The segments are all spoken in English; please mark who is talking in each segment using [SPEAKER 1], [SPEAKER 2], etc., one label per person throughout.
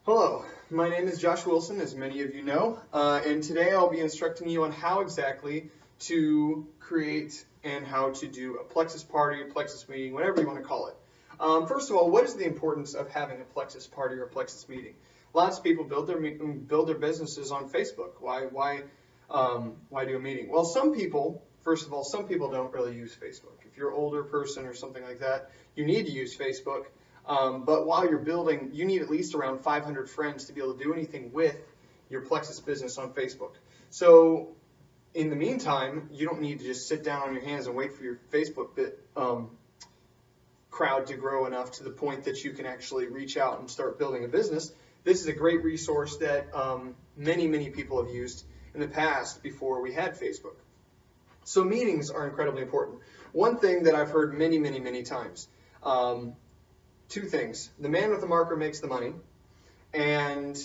[SPEAKER 1] Hello, my name is Josh Wilson, as many of you know, and today I'll be instructing you on how exactly to create and how to do a Plexus party, a Plexus meeting, whatever you want to call it. First of all, what is the importance of having a Plexus party or a Plexus meeting? Lots of people build their businesses on Facebook. Why do a meeting? Well, some people don't really use Facebook. If you're an older person or something like that, you need to use Facebook. But while you're building, you need at least around 500 friends to be able to do anything with your Plexus business on Facebook. So in the meantime, you don't need to just sit down on your hands and wait for your Facebook crowd to grow enough to the point that you can actually reach out and start building a business. This is a great resource that many people have used in the past before we had Facebook. So meetings are incredibly important. One thing that I've heard many times, two things. The man with the marker makes the money, and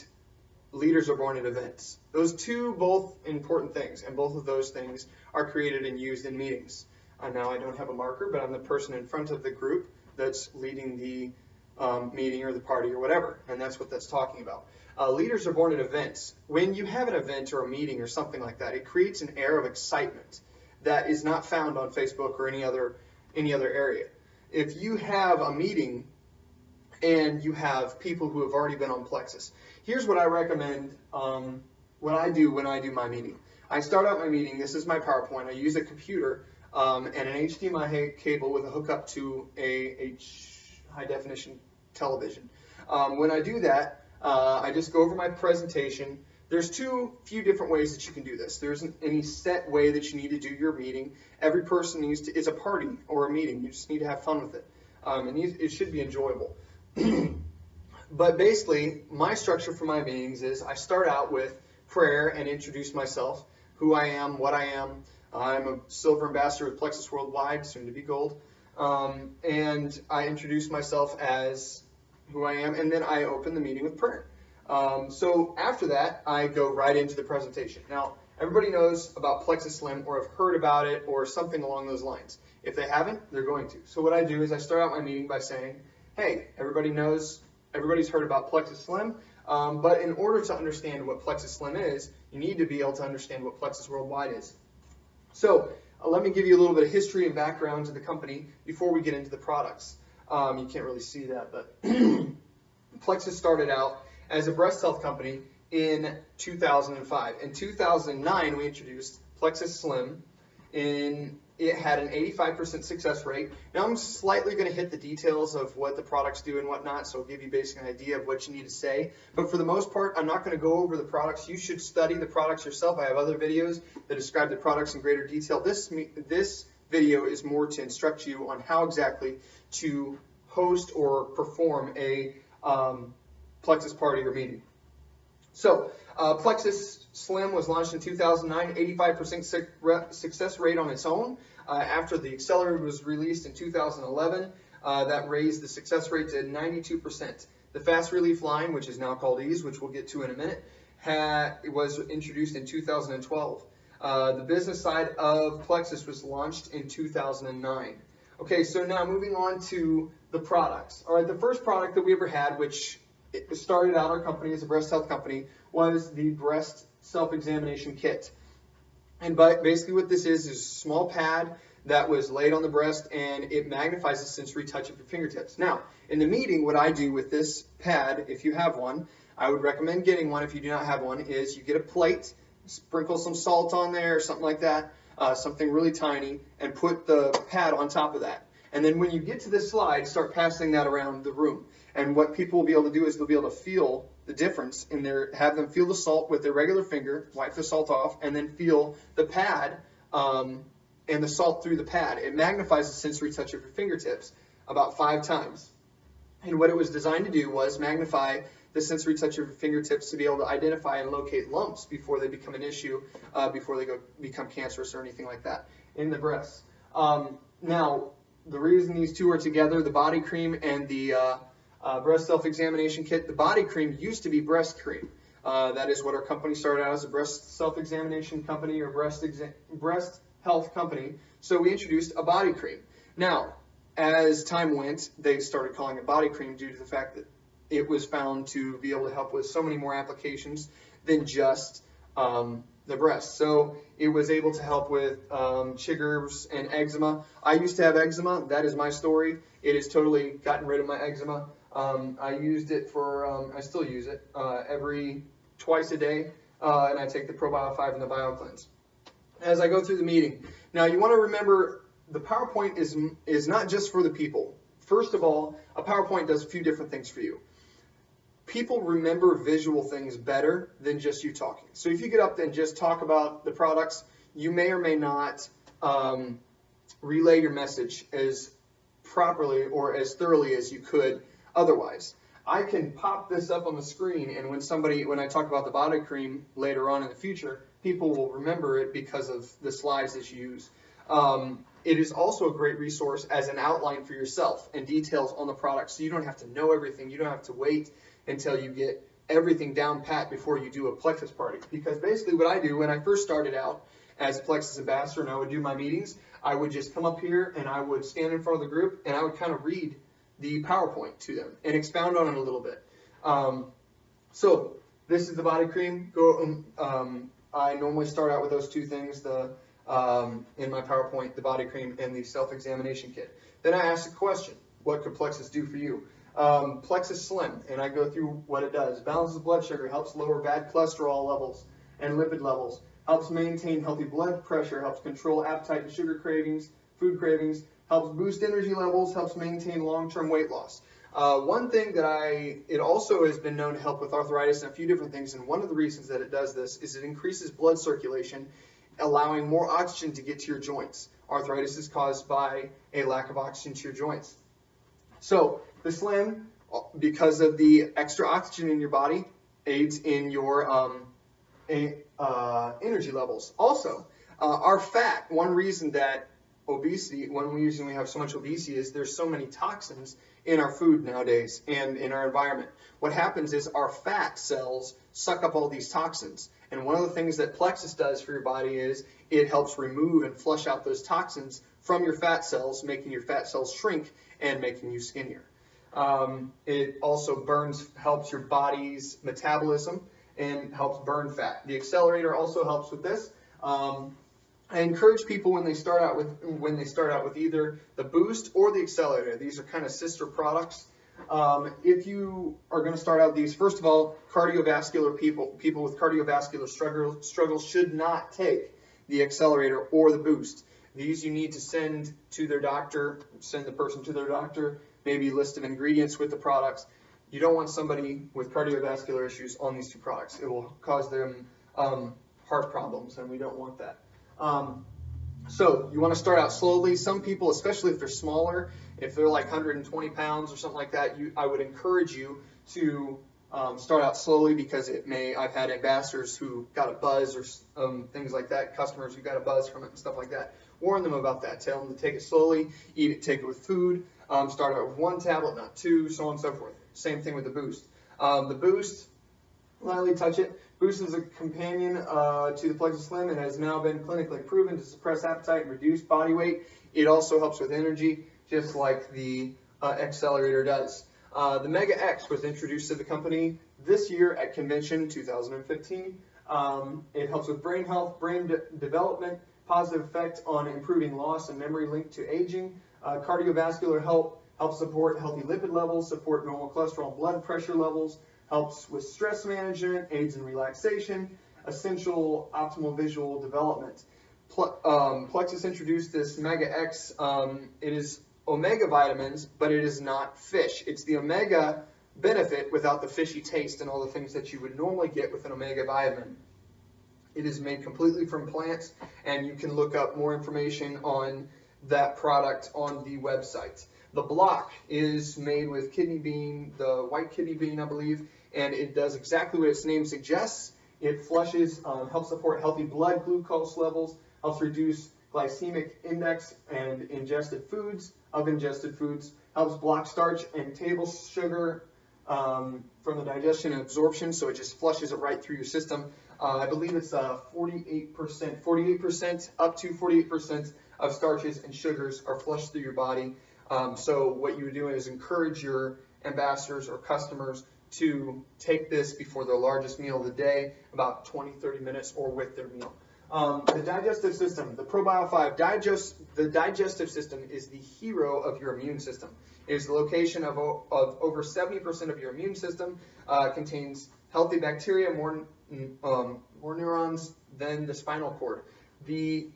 [SPEAKER 1] leaders are born at events. Those two both important things, and both of those things are created and used in meetings. Now I don't have a marker, but I'm the person in front of the group that's leading the meeting or the party or whatever, and that's what that's talking about. Leaders are born at events. When you have an event or a meeting or something like that, it creates an air of excitement that is not found on Facebook or any other area. If you have a meeting and you have people who have already been on Plexus, here's what I recommend, what I do when I do my meeting. I start out my meeting, this is my PowerPoint, I use a computer and an HDMI cable with a hookup to a high definition television. When I do that, I just go over my presentation. There's few different ways that you can do this. There isn't any set way that you need to do your meeting. Every person it's a party or a meeting. You just need to have fun with it. And it should be enjoyable. But basically, my structure for my meetings is I start out with prayer and introduce myself, who I am, what I am. I'm a silver ambassador with Plexus Worldwide, soon to be gold. And I introduce myself as who I am, and then I open the meeting with prayer. So after that, I go right into the presentation. Now, everybody knows about Plexus Slim or have heard about it or something along those lines. If they haven't, they're going to. So what I do is I start out my meeting by saying, hey, everybody's heard about Plexus Slim, but in order to understand what Plexus Slim is, you need to be able to understand what Plexus Worldwide is. So let me give you a little bit of history and background to the company before we get into the products. You can't really see that, but Plexus started out as a breast health company in 2005. In 2009, we introduced Plexus Slim. It had an 85% success rate. Now I'm slightly going to hit the details of what the products do and whatnot, so I'll give you basically an idea of what you need to say. But for the most part, I'm not going to go over the products. You should study the products yourself. I have other videos that describe the products in greater detail. This video is more to instruct you on how exactly to host or perform a Plexus party or meeting. So Plexus Slim was launched in 2009, 85% success rate on its own. After the accelerator was released in 2011, that raised the success rate to 92%. The fast relief line, which is now called Ease, which we'll get to in a minute, was introduced in 2012. The business side of Plexus was launched in 2009. Okay, so now moving on to the products. All right, the first product that we ever had, which it started out our company as a breast health company, was the breast self-examination kit. And basically what this is a small pad that was laid on the breast, and it magnifies the sensory touch of your fingertips. Now, in the meeting, what I do with this pad, if you have one, I would recommend getting one if you do not have one, is you get a plate, sprinkle some salt on there or something like that, something really tiny, and put the pad on top of that. And then when you get to this slide, start passing that around the room. And what people will be able to do is they'll be able to feel the difference in have them feel the salt with their regular finger, wipe the salt off, and then feel the pad and the salt through the pad. It magnifies the sensory touch of your fingertips about 5 times. And what it was designed to do was magnify the sensory touch of your fingertips to be able to identify and locate lumps before they become an issue, before they become cancerous or anything like that in the breasts. Now, the reason these two are together, the body cream and the breast self-examination kit. The body cream used to be breast cream. That is what our company started out as, a breast self-examination company or breast health company. So we introduced a body cream. Now, as time went, they started calling it body cream due to the fact that it was found to be able to help with so many more applications than just the breast. So it was able to help with chiggers and eczema. I used to have eczema. That is my story. It has totally gotten rid of my eczema. I used it for, I still use it twice a day, and I take the ProBio 5 and the BioCleanse. As I go through the meeting, now you want to remember the PowerPoint is not just for the people. First of all, a PowerPoint does a few different things for you. People remember visual things better than just you talking. So if you get up and just talk about the products, you may or may not relay your message as properly or as thoroughly as you could otherwise. I can pop this up on the screen, and when I talk about the body cream later on in the future, people will remember it because of the slides that you use. It is also a great resource as an outline for yourself and details on the product, so you don't have to know everything. You don't have to wait until you get everything down pat before you do a Plexus party. Because basically what I do when I first started out as a Plexus ambassador and I would do my meetings, I would just come up here and I would stand in front of the group and I would kind of read the PowerPoint to them and expound on it a little bit. So this is the body cream. I normally start out with those two things, in my PowerPoint, the body cream and the self-examination kit. Then I ask a question: what could Plexus do for you? Plexus Slim, and I go through what it does. Balances blood sugar, helps lower bad cholesterol levels and lipid levels, helps maintain healthy blood pressure, helps control appetite and sugar cravings, food cravings, helps boost energy levels, helps maintain long-term weight loss. One thing it also has been known to help with arthritis and a few different things, and one of the reasons that it does this is it increases blood circulation, allowing more oxygen to get to your joints. Arthritis is caused by a lack of oxygen to your joints. So the Slim, because of the extra oxygen in your body, aids in your energy levels. Also, our fat, one reason that obesity, we have so much obesity, is there's so many toxins in our food nowadays and in our environment. What happens is our fat cells suck up all these toxins. And one of the things that Plexus does for your body is it helps remove and flush out those toxins from your fat cells, making your fat cells shrink and making you skinnier. It also helps your body's metabolism and helps burn fat. The accelerator also helps with this. I encourage people when they start out with either the Boost or the accelerator. These are kind of sister products. If you are going to start out these, first of all, cardiovascular people with cardiovascular struggles should not take the accelerator or the Boost. These you need to send to their doctor, send the person to their doctor, maybe a list of ingredients with the products. You don't want somebody with cardiovascular issues on these two products. It will cause them heart problems, and we don't want that. So you want to start out slowly. Some people, especially if they're smaller, if they're like 120 pounds or something like that, I would encourage you to start out slowly, because I've had ambassadors who got a buzz or things like that, customers who got a buzz from it and stuff like that. Warn them about that. Tell them to take it slowly, take it with food, start out with one tablet, not two, so on and so forth. Same thing with the Boost. The Boost, lightly touch it. Boost is a companion to the Plexus Slim and has now been clinically proven to suppress appetite and reduce body weight. It also helps with energy, just like the accelerator does. The Mega X was introduced to the company this year at Convention 2015. It helps with brain health, brain development, positive effect on improving loss and memory linked to aging, cardiovascular help, helps support healthy lipid levels, support normal cholesterol and blood pressure levels, helps with stress management, aids in relaxation, essential optimal visual development. Plexus introduced this Mega X. It is omega vitamins, but it is not fish. It's the omega benefit without the fishy taste and all the things that you would normally get with an omega vitamin. It is made completely from plants, and you can look up more information on that product on the website. The block is made with kidney bean, the white kidney bean, I believe, and it does exactly what its name suggests. It flushes, helps support healthy blood glucose levels, helps reduce glycemic index and ingested foods, helps block starch and table sugar from the digestion and absorption, so it just flushes it right through your system. I believe it's 48%, up to 48% of starches and sugars are flushed through your body. So what you would do is encourage your ambassadors or customers to take this before their largest meal of the day, about 20-30 minutes, or with their meal. The digestive system, the ProBio 5, the digestive system is the hero of your immune system. It is the location of over 70% of your immune system, contains healthy bacteria, more neurons than the spinal cord. The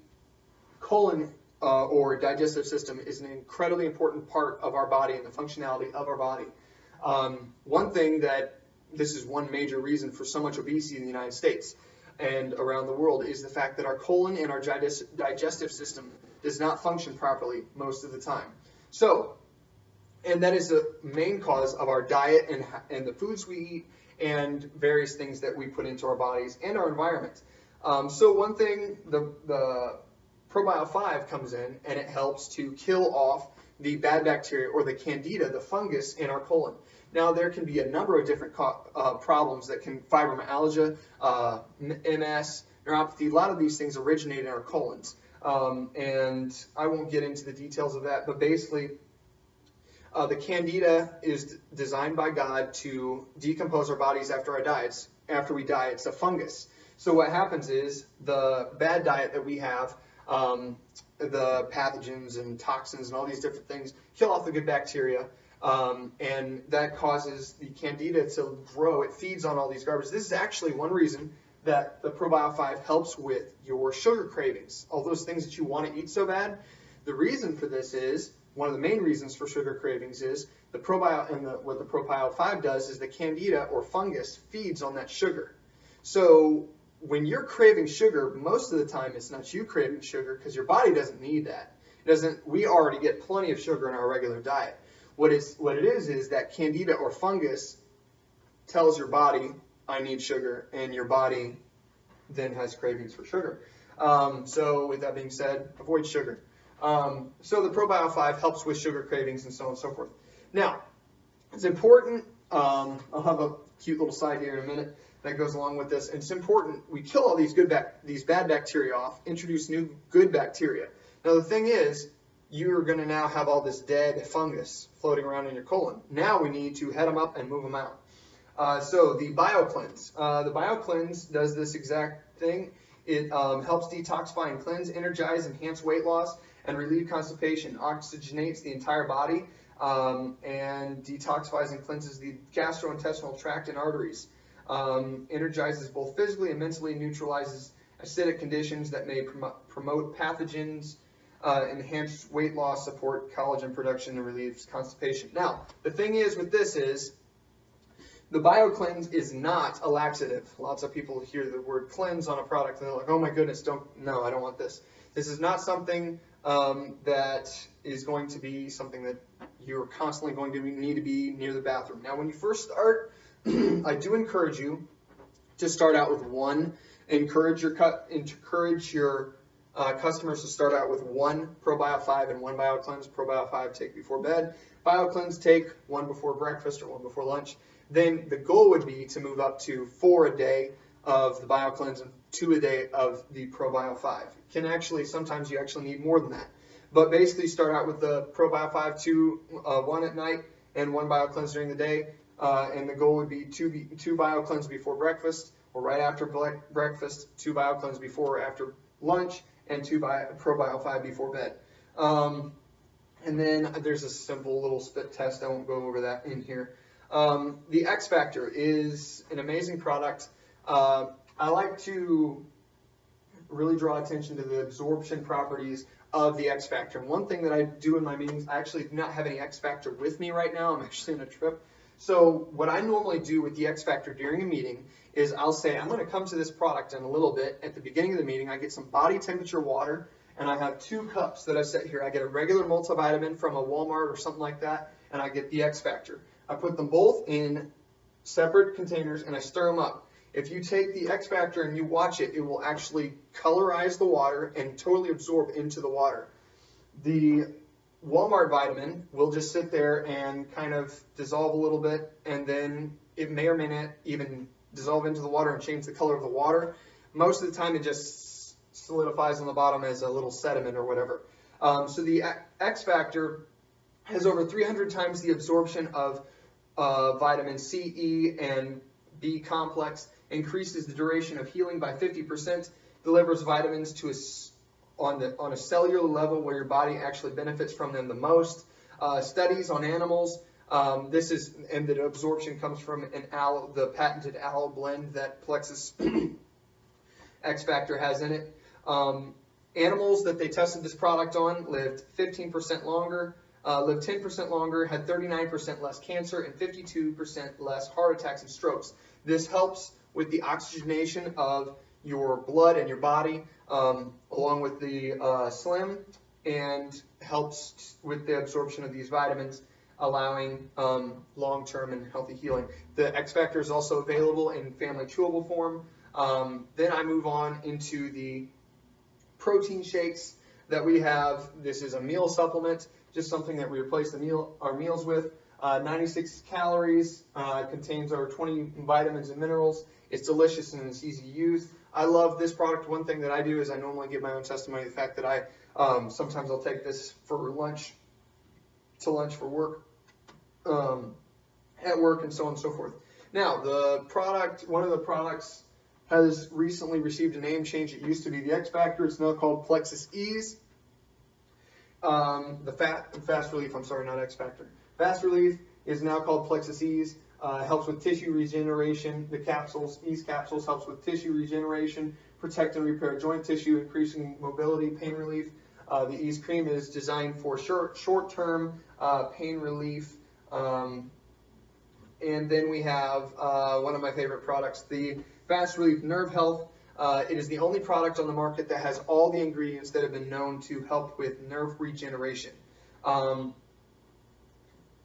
[SPEAKER 1] colon or digestive system is an incredibly important part of our body and the functionality of our body. This is one major reason for so much obesity in the United States and around the world, is the fact that our colon and our digestive system does not function properly most of the time. And that is the main cause of our diet and the foods we eat and various things that we put into our bodies and our environment. So one thing, the ProBio 5 comes in and it helps to kill off the bad bacteria or the candida, the fungus in our colon. Now there can be a number of different problems that can, fibromyalgia, MS, neuropathy, a lot of these things originate in our colons. And I won't get into the details of that, but basically the candida is designed by God to decompose our bodies after we die. It's a fungus. So what happens is the bad diet that we have, the pathogens and toxins and all these different things kill off the good bacteria, and that causes the candida to grow. It feeds on all these garbage. This is actually one reason that the ProBio 5 helps with your sugar cravings, all those things that you want to eat so bad. The reason for this is, one of the main reasons for sugar cravings is the ProBio, and what the ProBio 5 does is the candida or fungus feeds on that sugar. So when you're craving sugar, most of the time it's not you craving sugar because your body doesn't need that. We already get plenty of sugar in our regular diet. What it is that candida or fungus tells your body, I need sugar, and your body then has cravings for sugar. So with that being said, avoid sugar. So the ProBio 5 helps with sugar cravings and so on and so forth. Now, it's important, I'll have a cute little side here in a minute that goes along with this. And it's important we kill all these bad bacteria off, introduce new good bacteria. Now the thing is, you're going to now have all this dead fungus floating around in your colon. Now we need to head them up and move them out. So the BioCleanse. The BioCleanse does this exact thing. It helps detoxify and cleanse, energize, enhance weight loss, and relieve constipation. Oxygenates the entire body and detoxifies and cleanses the gastrointestinal tract and arteries. Energizes both physically and mentally, neutralizes acidic conditions that may promote pathogens, enhance weight loss, support collagen production, and relieves constipation. Now, the thing is with this is, the BioCleanse is not a laxative. Lots of people hear the word cleanse on a product and they're like, oh my goodness, no, I don't want this. This is not something that is going to be something that you're constantly going to need to be near the bathroom. Now, when you first start, I do encourage you to start out with one. Encourage your customers to start out with one ProBio 5 and one BioCleanse. ProBio 5 take before bed. BioCleanse take one before breakfast or one before lunch. Then the goal would be to move up to 4 a day of the BioCleanse and 2 a day of the ProBio 5. Sometimes you actually need more than that. But basically start out with the ProBio 5, 1 at night and 1 BioCleanse during the day. And the goal would be 2 BioCleanse before breakfast or right after breakfast, 2 BioCleanse before or after lunch, and 2 ProBio 5 before bed. And then there's a simple little spit test. I won't go over that in here. The XFactor is an amazing product. I like to really draw attention to the absorption properties of the XFactor. And one thing that I do in my meetings, I actually do not have any XFactor with me right now. I'm actually on a trip. So what I normally do with the XFactor during a meeting is I'll say, I'm going to come to this product in a little bit. At the beginning of the meeting, I get some body temperature water, and I have 2 cups that I set here. I get a regular multivitamin from a Walmart or something like that, and I get the XFactor. I put them both in separate containers, and I stir them up. If you take the XFactor and you watch it, it will actually colorize the water and totally absorb into the water. The Walmart vitamin will just sit there and kind of dissolve a little bit, and then it may or may not even dissolve into the water and change the color of the water. Most of the time it just solidifies on the bottom as a little sediment or whatever. So the XFactor has over 300 times the absorption of vitamin C, E, and B complex, increases the duration of healing by 50%, delivers vitamins to on a cellular level where your body actually benefits from them the most. Studies on animals. And the absorption comes from the patented aloe blend that Plexus XFactor has in it. Animals that they tested this product on lived 15% longer, lived 10% longer, had 39% less cancer, and 52% less heart attacks and strokes. This helps with the oxygenation of your blood and your body, along with the Slim, and helps with the absorption of these vitamins, allowing long-term and healthy healing. The XFactor is also available in family chewable form. Then I move on into the protein shakes that we have. This is a meal supplement, just something that we replace our meals with. 96 calories, contains over 20 vitamins and minerals. It's delicious and it's easy to use. I love this product. One thing that I do is I normally give my own testimony of the fact that I sometimes I'll take this for lunch for work, at work, and so on and so forth. Now, one of the products has recently received a name change. It used to be the XFactor. It's now called Plexus Ease. Fast Relief, I'm sorry, not XFactor. Fast Relief is now called Plexus Ease. Helps with tissue regeneration. The capsules, Ease capsules, helps with tissue regeneration, protect and repair joint tissue, increasing mobility, pain relief. The Ease cream is designed for short-term pain relief. And then we have one of my favorite products, the Fast Relief Nerve Health. It is the only product on the market that has all the ingredients that have been known to help with nerve regeneration.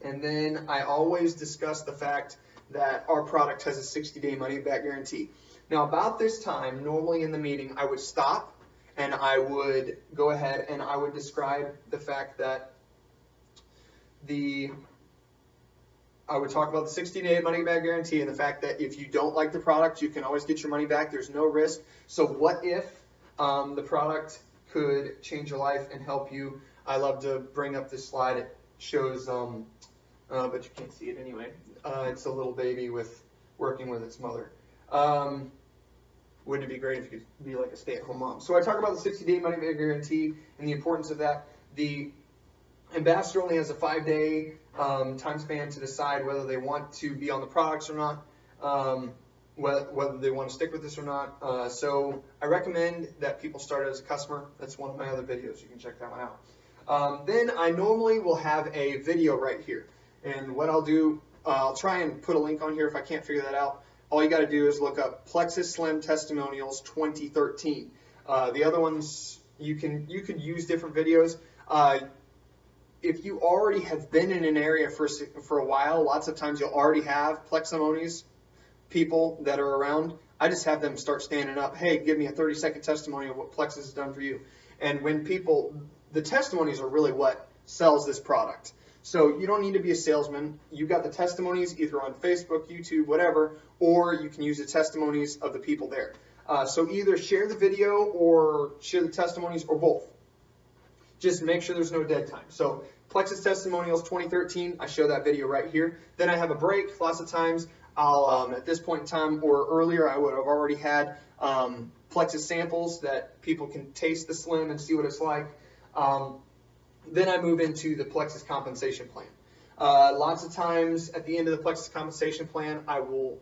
[SPEAKER 1] And then I always discuss the fact that our product has a 60-day money-back guarantee. Now, about this time, normally in the meeting, I would stop and I would go ahead and I would describe the fact that I would talk about the 60-day money-back guarantee and the fact that if you don't like the product, you can always get your money back. There's no risk. So what if the product could change your life and help you? I love to bring up this slide. It shows, but you can't see it anyway. It's a little baby working with its mother. Wouldn't it be great if you could be like a stay-at-home mom? So I talk about the 60-day money-back guarantee and the importance of that. The ambassador only has a 5-day time span to decide whether they want to be on the products or not, whether they want to stick with this or not. So I recommend that people start as a customer. That's one of my other videos. You can check that one out. Then I normally will have a video right here. And what I'll do, I'll try and put a link on here if I can't figure that out. All you got to do is look up Plexus Slim Testimonials 2013. The other ones, you could use different videos. If you already have been in an area for a while, lots of times you'll already have Pleximonies people that are around. I just have them start standing up. Hey, give me a 30-second testimony of what Plexus has done for you. And when the testimonies are really what sells this product. So you don't need to be a salesman. You got the testimonies either on Facebook, YouTube, whatever, or you can use the testimonies of the people there. So either share the video or share the testimonies or both. Just make sure there's no dead time. So Plexus Testimonials 2013, I show that video right here. Then I have a break. Lots of times I'll, at this point in time or earlier, I would have already had Plexus samples that people can taste the Slim and see what it's like. Then I move into the Plexus compensation plan. Lots of times at the end of the Plexus compensation plan, I will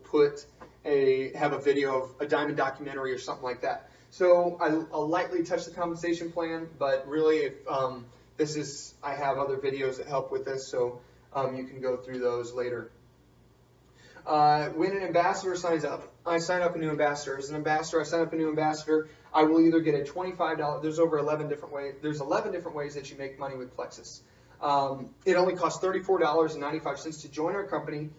[SPEAKER 1] have a video of a diamond documentary or something like that. So I'll lightly touch the compensation plan, but really if I have other videos that help with this, so you can go through those later. When an ambassador signs up, I sign up a new ambassador. As an ambassador, I sign up a new ambassador. I will either get a $25, there's over 11 different ways. There's 11 different ways that you make money with Plexus. It only costs $34.95 to join our company.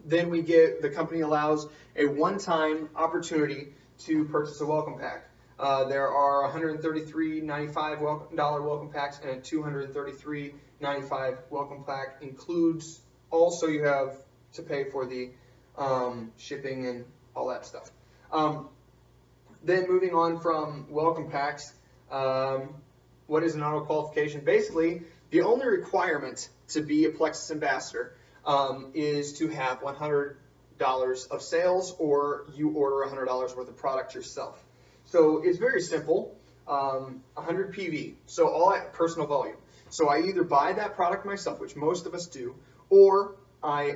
[SPEAKER 1] Then the company allows a one-time opportunity to purchase a welcome pack. There are $133.95 welcome packs and a $233.95 welcome pack. Includes also you have to pay for the shipping and all that stuff. Then moving on from welcome packs, what is an auto qualification? Basically, the only requirement to be a Plexus ambassador is to have $100 of sales, or you order $100 worth of product yourself. So it's very simple. 100 PV, so all at personal volume. So I either buy that product myself, which most of us do, or I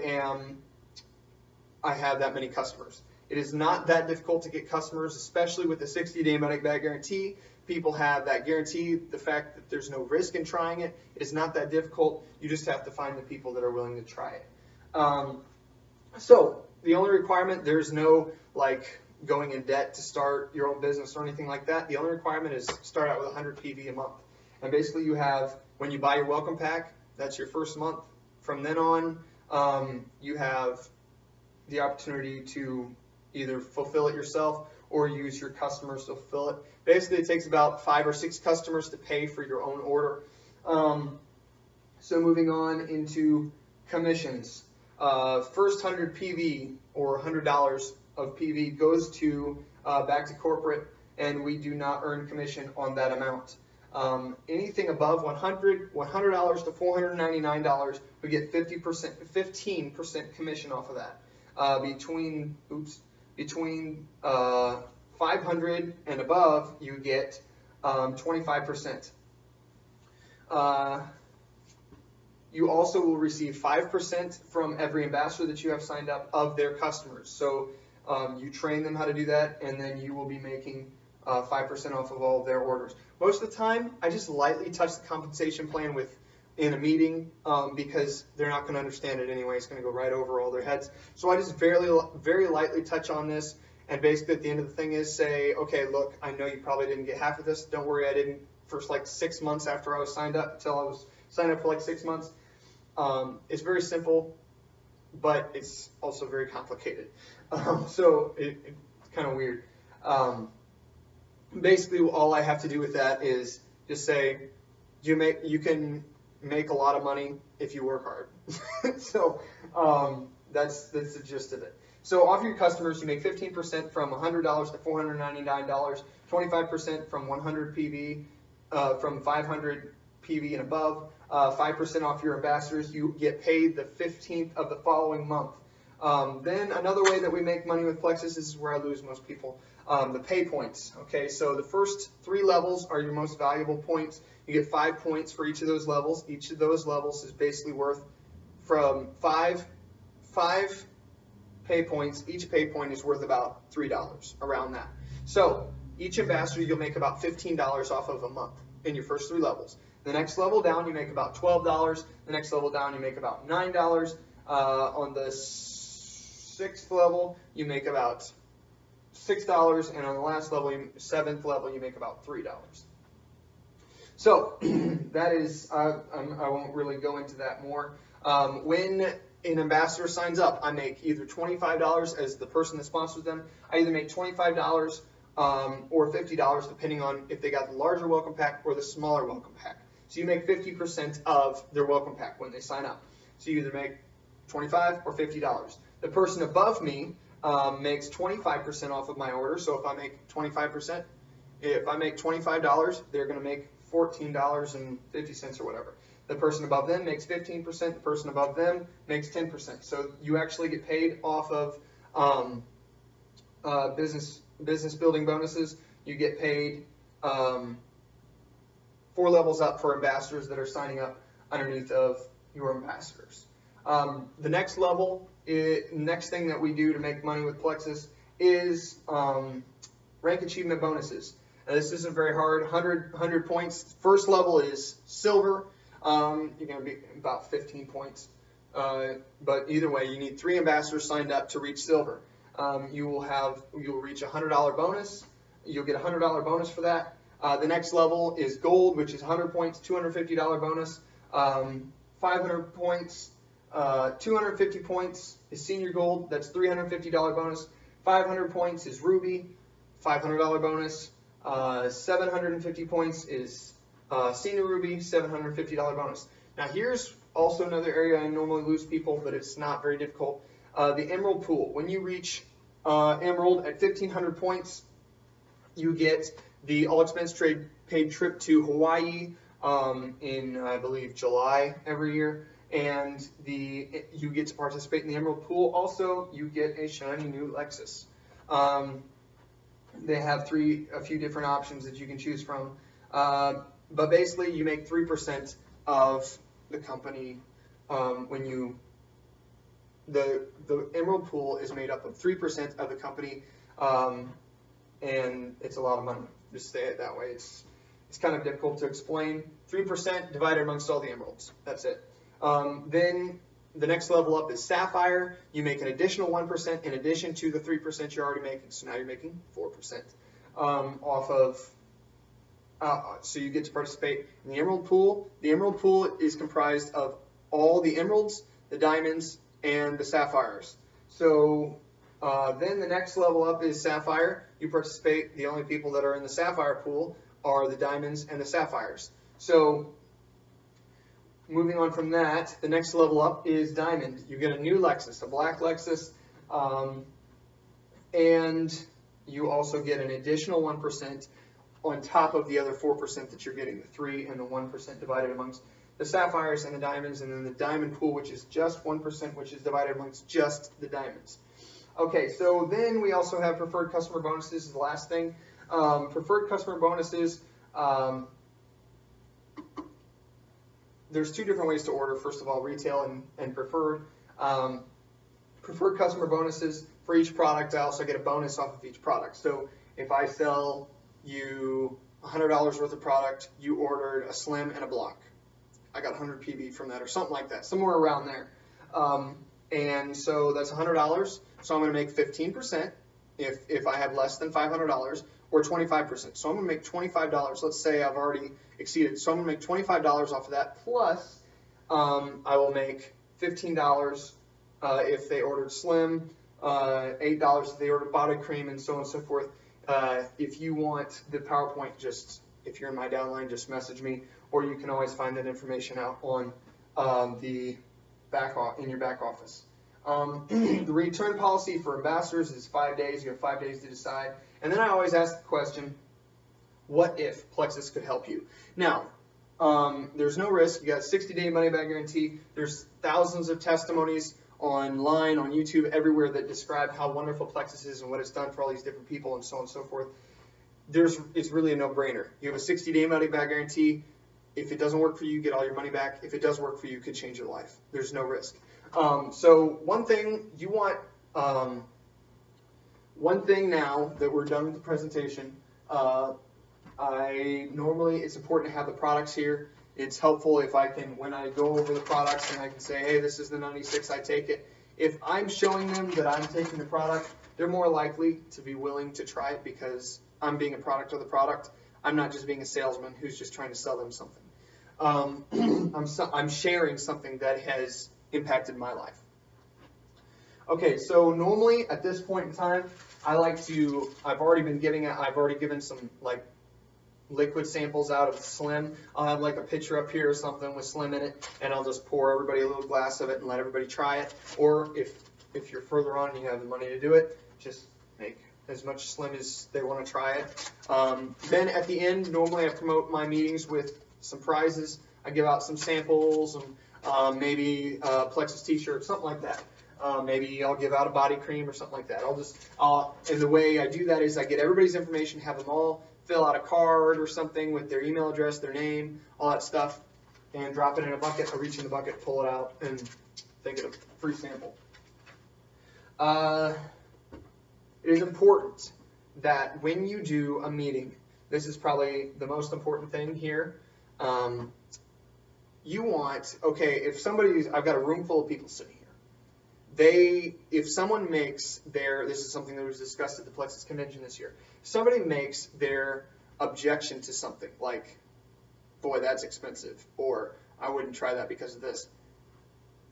[SPEAKER 1] have that many customers. It is not that difficult to get customers, especially with the 60-day money-back guarantee. People have that guarantee, the fact that there's no risk in trying it. It is not that difficult. You just have to find the people that are willing to try it. So the only requirement, there's no like going in debt to start your own business or anything like that. The only requirement is start out with 100 PV a month. And basically you have, when you buy your welcome pack, that's your first month. From then on, you have the opportunity to either fulfill it yourself or use your customers to fulfill it. Basically, it takes about 5 or 6 customers to pay for your own order. So moving on into commissions. First 100 PV or $100 of PV goes to back to corporate, and we do not earn commission on that amount. Anything above $100 to $499, we get 15% commission off of that. Between 500 and above, you get 25%. You also will receive 5% from every ambassador that you have signed up of their customers. So you train them how to do that, and then you will be making 5% off of all of their orders. Most of the time, I just lightly touch the compensation plan in a meeting because they're not going to understand it anyway. It's going to go right over all their heads. So I just very lightly touch on this, and basically at the end of the thing is say, okay, look, I know you probably didn't get half of this. Don't worry, I didn't for like 6 months after I was signed up, until I was signed up for like 6 months. It's very simple, but it's also very complicated. So it's kind of weird. Basically, all I have to do with that is just say, you can make a lot of money if you work hard. So that's the gist of it. So off your customers, you make 15% from $100 to $499, 25% from 100 PV, from 500 PV and above, 5% off your ambassadors. You get paid the 15th of the following month. Then another way that we make money with Plexus, this is where I lose most people, the pay points. Okay, so the first 3 levels are your most valuable points. You get 5 points for each of those levels. Each of those levels is basically worth from 5 pay points. Each pay point is worth about $3, around that. So each ambassador you'll make about $15 off of a month in your first 3 levels. The next level down you make about $12. The next level down you make about $9. On the 6th level you make about $6, and on the last level, 7th level, you make about $3. So that is, I won't really go into that more. When an ambassador signs up, I make either $25 as the person that sponsors them. I either make $25 or $50, depending on if they got the larger welcome pack or the smaller welcome pack. So you make 50% of their welcome pack when they sign up. So you either make $25 or $50. The person above me makes 25% off of my order. So if I make 25%, if I make $25, they're going to make $14.50 or whatever. The person above them makes 15%. The person above them makes 10%. So you actually get paid off of business building bonuses. You get paid 4 levels up for ambassadors that are signing up underneath of your ambassadors. The next level, next thing that we do to make money with Plexus is rank achievement bonuses. Now, this isn't very hard. 100 points. First level is silver. You're going to be about 15 points. But either way, you need 3 ambassadors signed up to reach silver. You will reach a $100 bonus. You'll get a $100 bonus for that. The next level is gold, which is 100 points, $250 bonus. 500 points, 250 points is senior gold. That's $350 bonus. 500 points is ruby, $500 bonus. 750 points is senior ruby, $750 bonus. Now here's also another area I normally lose people, but it's not very difficult. The emerald pool. When you reach emerald at 1,500 points, you get the all expense paid trip to Hawaii in, I believe, July every year. and you get to participate in the Emerald Pool. Also, you get a shiny new Lexus. They have a few different options that you can choose from, but basically you make 3% of the company when the Emerald Pool is made up of 3% of the company, and it's a lot of money. Just say it that way. It's kind of difficult to explain. 3% divided amongst all the emeralds. That's it. Then the next level up is Sapphire. You make an additional 1% in addition to the 3% you're already making. So now you're making 4% off of. So you get to participate in the Emerald Pool. The Emerald Pool is comprised of all the emeralds, the diamonds, and the sapphires. So then the next level up is Sapphire. You participate. The only people that are in the Sapphire pool are the diamonds and the sapphires. So moving on from that, the next level up is Diamond. You get a new Lexus, a black Lexus, and you also get an additional 1% on top of the other 4% that you're getting, the 3 and the 1% divided amongst the sapphires and the diamonds, and then the diamond pool, which is just 1%, which is divided amongst just the diamonds. Okay, so then we also have preferred customer bonuses is the last thing. Preferred customer bonuses, there's two different ways to order. First of all, retail and preferred. Preferred customer bonuses, for each product, I also get a bonus off of each product. So if I sell you $100 worth of product, you ordered a Slim and a block. I got 100 PB from that or something like that, somewhere around there. And so that's $100. So I'm going to make 15% if I have less than $500, or 25%. So I'm going to make $25. Let's say I've already exceeded. So I'm going to make $25 off of that. Plus, I will make $15 if they ordered Slim, $8 if they ordered body cream, and so on and so forth. If you want the PowerPoint, if you're in my downline, just message me, or you can always find that information out on in your back office. The return policy for ambassadors is 5 days. You have 5 days to decide. And then I always ask the question, what if Plexus could help you? Now, there's no risk. You got a 60-day money-back guarantee. There's thousands of testimonies online, on YouTube, everywhere that describe how wonderful Plexus is and what it's done for all these different people and so on and so forth. It's really a no-brainer. You have a 60-day money-back guarantee. If it doesn't work for you, you get all your money back. If it does work for you, it could change your life. There's no risk. So one thing you want, one thing now that we're done with the presentation, it's important to have the products here. It's helpful if I can, when I go over the products and I can say, hey, this is the 96, I take it. If I'm showing them that I'm taking the product, they're more likely to be willing to try it because I'm being a product of the product. I'm not just being a salesman who's just trying to sell them something. I'm sharing something that has impacted my life. Okay, so normally at this point in time, I've already given some like liquid samples out of Slim. I'll have like a picture up here or something with Slim in it, and I'll just pour everybody a little glass of it and let everybody try it. Or if you're further on and you have the money to do it, just make as much Slim as they want to try it. Then at the end, normally I promote my meetings with some prizes. I give out some samples and maybe a Plexus t-shirt, something like that. Maybe I'll give out a body cream or something like that. And the way I do that is I get everybody's information, have them all fill out a card or something with their email address, their name, all that stuff, and drop it in a bucket. I reach in the bucket, pull it out, and they get a free sample. It is important that when you do a meeting, this is probably the most important thing here. I've got a room full of people sitting here. If someone makes this is something that was discussed at the Plexus convention this year. If somebody makes their objection to something like, boy, that's expensive, or I wouldn't try that because of this.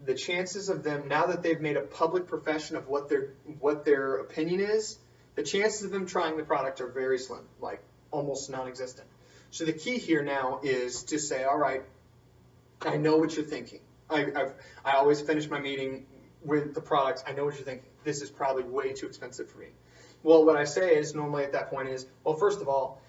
[SPEAKER 1] The chances of them, now that they've made a public profession of what their opinion is, the chances of them trying the product are very slim, like almost non-existent. So the key here now is to say, all right, I know what you're thinking. I always finish my meeting with the products. I know what you're thinking. This is probably way too expensive for me. Well, what I say is normally at that point is, well, first of all,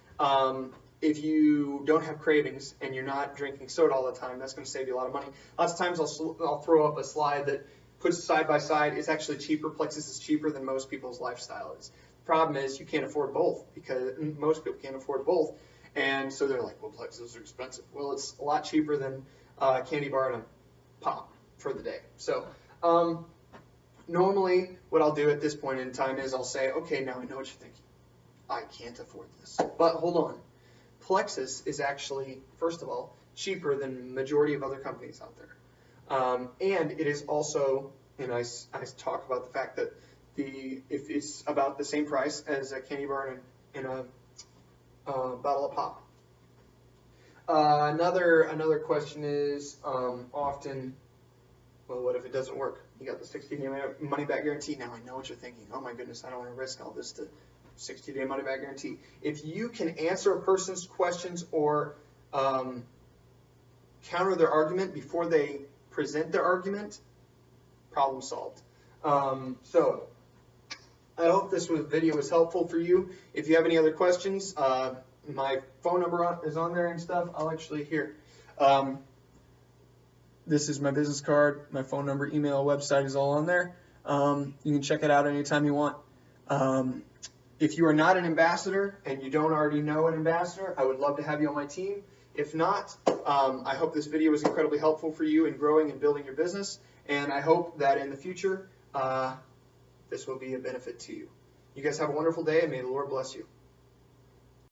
[SPEAKER 1] if you don't have cravings and you're not drinking soda all the time, that's going to save you a lot of money. Lots of times I'll throw up a slide that puts side by side. It's actually cheaper. Plexus is cheaper than most people's lifestyle is. The problem is you can't afford both, because most people can't afford both. And so they're like, well, Plexus are expensive. Well, it's a lot cheaper than a candy bar and a pop for the day. So normally what I'll do at this point in time is I'll say, okay, now I know what you're thinking. I can't afford this. But hold on. Plexus is actually, first of all, cheaper than the majority of other companies out there. And it is also, and I talk about the fact that if it's about the same price as a candy bar and a bottle of pop. Another question is often, well, what if it doesn't work? You got the 60-day money back guarantee. Now I know what you're thinking. Oh my goodness, I don't want to risk all this to 60-day money back guarantee. If you can answer a person's questions or counter their argument before they present their argument, problem solved. So I hope this video was helpful for you. If you have any other questions, my phone number is on there and stuff. I'll actually here. This is my business card, my phone number, email, website is all on there. You can check it out anytime you want. If you are not an ambassador and you don't already know an ambassador, I would love to have you on my team. If not, I hope this video was incredibly helpful for you in growing and building your business, and I hope that in the future this will be a benefit to you. You guys have a wonderful day, and may the Lord bless you.